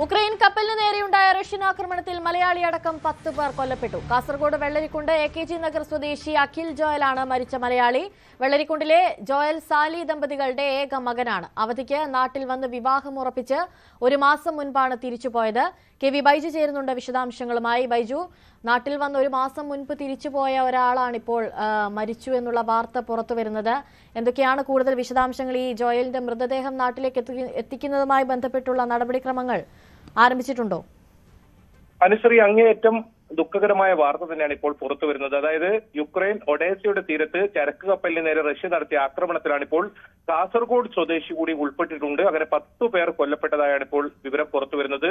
Ukraine കപ്പലിന് നേരെയുണ്ടായ Russian ആക്രമണത്തിൽ മലയാളി അടക്കം 10 പേർ കൊല്ലപ്പെട്ടു. കാസർഗോഡ് വെള്ളരിക്കുണ്ട് AKG നഗർ സ്വദേശി അഖിൽ ജോയലാണ് മരിച്ച മലയാളി. വെള്ളരിക്കുണ്ടിലെ ജോയൽ സാലി ദമ്പതികളുടെ ഏക മകനാണ്. അവധിക്ക് നാട്ടിൽ വന്ന് വിവാഹം ഉറപ്പിച്ച് ഒരു മാസം മുൻപാണ് തിരിച്ചുപോയത്. KV ബൈജു ചേരുന്നുണ്ട് വിശദാംശങ്ങളുമായി. ബൈജു, നാട്ടിൽ വന്ന് ഒരു മാസം മുൻപ് തിരിച്ചുപോയ ഒരാളാണിപ്പോൾ മരിച്ചു എന്നുള്ള വാർത്ത പുറത്തു വരുന്നത്. എന്തൊക്കെയാണ് കൂടുതൽ വിശദാംശങ്ങൾ? ഈ ജോയലിന്റെ മൃതദേഹം നാട്ടിലേക്ക് എത്തിക്കുന്നതുമായി ബന്ധപ്പെട്ടുള്ള നടപടിക്രമങ്ങൾ ആരംഭിച്ചിട്ടുണ്ടോ? അനുശ്രീ, അങ്ങേയറ്റം ദുഃഖകരമായ വാർത്ത തന്നെയാണ് ഇപ്പോൾ പുറത്തു വരുന്നത്. അതായത് യുക്രൈൻ ഒഡേസയുടെ തീരത്ത് ചരക്ക് കപ്പലിന് നേരെ റഷ്യ നടത്തിയ ആക്രമണത്തിലാണ് ഇപ്പോൾ കാസർഗോഡ് സ്വദേശി കൂടി ഉൾപ്പെട്ടിട്ടുണ്ട്. അങ്ങനെ 10 പേർ കൊല്ലപ്പെട്ടതായാണ് ഇപ്പോൾ വിവരം പുറത്തു വരുന്നത്.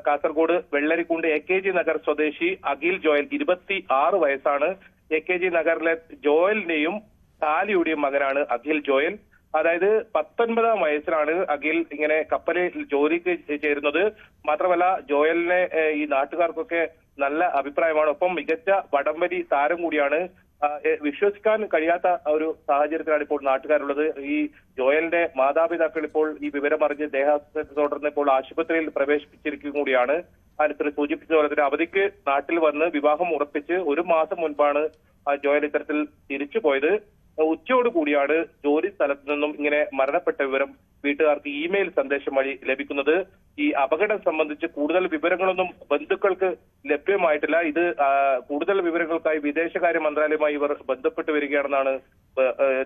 കാസർഗോഡ് വെള്ളരിക്കുണ്ട് AKG നഗർ സ്വദേശി അഖിൽ ജോയൽ 26 വയസ്സാണ്. AKG നഗറിലെ ജോയലിന്റെയും സാലിയുടെയും മകനാണ് അഖിൽ ജോയൽ. അതായത് 19-ാം വയസ്സിലാണ് അഖിൽ ഇങ്ങനെ കപ്പലിൽ ജോലിക്ക് ചേരുന്നത്. മാത്രമല്ല, ജോയലിനെ ഈ നാട്ടുകാർക്കൊക്കെ നല്ല അഭിപ്രായമാണ്. ഒപ്പം മികച്ച വടംവലി താരം കൂടിയാണ്. വിശ്വസിക്കാൻ കഴിയാത്ത ഒരു സാഹചര്യത്തിലാണ് ഇപ്പോൾ നാട്ടുകാരുള്ളത്. ഈ ജോയലിന്റെ മാതാപിതാക്കൾ ഇപ്പോൾ ഈ വിവരം അറിഞ്ഞ് ദേഹാസ്വാസ്ഥ്യത്തെ തുടർന്ന് ഇപ്പോൾ ആശുപത്രിയിൽ പ്രവേശിപ്പിച്ചിരിക്കുകയും കൂടിയാണ്. അതിന് സൂചിപ്പിച്ച പോലെ തന്നെ അവധിക്ക് നാട്ടിൽ വന്ന് വിവാഹം ഉറപ്പിച്ച് ഒരു മാസം മുൻപാണ് ജോയൽ ഇത്തരത്തിൽ തിരിച്ചുപോയത്. ഉച്ചയോടുകൂടിയാണ് ജോലി സ്ഥലത്ത് നിന്നും ഇങ്ങനെ മരണപ്പെട്ട വിവരം വീട്ടുകാർക്ക് ഇമെയിൽ സന്ദേശം വഴി ലഭിക്കുന്നത്. ഈ അപകടം സംബന്ധിച്ച് കൂടുതൽ വിവരങ്ങളൊന്നും ബന്ധുക്കൾക്ക് ലഭ്യമായിട്ടില്ല. ഇത് കൂടുതൽ വിവരങ്ങൾക്കായി വിദേശകാര്യ മന്ത്രാലയവുമായി ഇവർ ബന്ധപ്പെട്ട് വരികയാണെന്നാണ്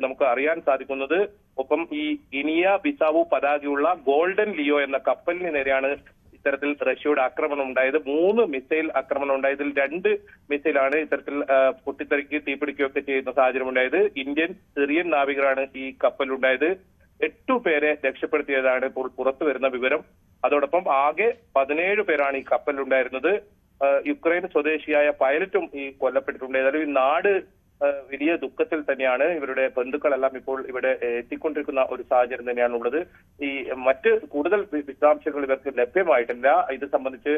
നമുക്ക് അറിയാൻ സാധിക്കുന്നത്. ഒപ്പം ഈ ഗിനിയ ബിസാവു പതാകയുള്ള ഗോൾഡൻ ലിയോ എന്ന കപ്പലിന് നേരെയാണ് ഇത്തരത്തിൽ റഷ്യയുടെ ആക്രമണം ഉണ്ടായത്. 3 മിസൈൽ ആക്രമണം ഉണ്ടായതിൽ 2 മിസൈലാണ് ഇത്തരത്തിൽ പൊട്ടിത്തെറിക്കുകയും തീപിടിക്കുകയൊക്കെ ചെയ്യുന്ന സാഹചര്യം ഉണ്ടായത്. ഇന്ത്യൻ സിറിയൻ നാവികരാണ് ഈ കപ്പലുണ്ടായത്. 8 പേരെ രക്ഷപ്പെടുത്തിയതാണ് ഇപ്പോൾ പുറത്തു വരുന്ന വിവരം. അതോടൊപ്പം ആകെ 17 പേരാണ് ഈ കപ്പലിലുണ്ടായിരുന്നത്. യുക്രൈൻ സ്വദേശിയായ പൈലറ്റും ഈ കൊല്ലപ്പെട്ടിട്ടുണ്ട്. ഏതായാലും ഈ നാട് വലിയ ദുഃഖത്തിൽ തന്നെയാണ്. ഇവരുടെ ബന്ധുക്കളെല്ലാം ഇപ്പോൾ ഇവിടെ എത്തിക്കൊണ്ടിരിക്കുന്ന ഒരു സാഹചര്യം തന്നെയാണുള്ളത്. ഈ മറ്റ് കൂടുതൽ വിശദാംശങ്ങൾ ഇവർക്ക് ലഭ്യമായിട്ടില്ല. ഇത് സംബന്ധിച്ച്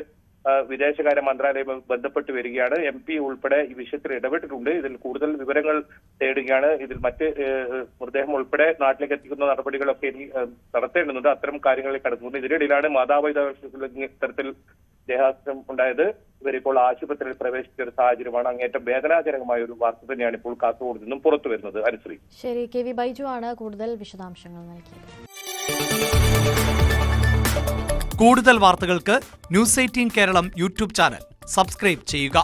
വിദേശകാര്യ മന്ത്രാലയം ബന്ധപ്പെട്ട് വരികയാണ്. MP ഉൾപ്പെടെ ഈ വിഷയത്തിൽ ഇടപെട്ടിട്ടുണ്ട്. ഇതിൽ കൂടുതൽ വിവരങ്ങൾ തേടുകയാണ്. ഇതിൽ മറ്റ് മൃതദേഹം ഉൾപ്പെടെ നാട്ടിലേക്ക് എത്തിക്കുന്ന നടപടികളൊക്കെ ഇനി നടത്തേണ്ടതുണ്ട്. അത്തരം കാര്യങ്ങളിൽ കടക്കുന്നു. ഇതിനിടയിലാണ് മാതാപിതാക്കൾ ഇത്തരത്തിൽ ദേഹാസ്വാസ്ഥ്യം ഉണ്ടായത്. ഇവരിപ്പോൾ ആശുപത്രിയിൽ പ്രവേശിച്ച ഒരു സാഹചര്യമാണ്. അങ്ങേറ്റം വേദനാജനകമായ ഒരു വാർത്ത തന്നെയാണ് ഇപ്പോൾ കാസർഗോഡ് നിന്നും പുറത്തു വരുന്നത്. അനുശ്രീ, ശരി. KV ബൈജു ആണ് കൂടുതൽ വിശദാംശങ്ങൾ നൽകിയത്. കൂടുതൽ വാർത്തകൾക്ക് News 18 Keralam YouTube channel subscribe ചെയ്യുക.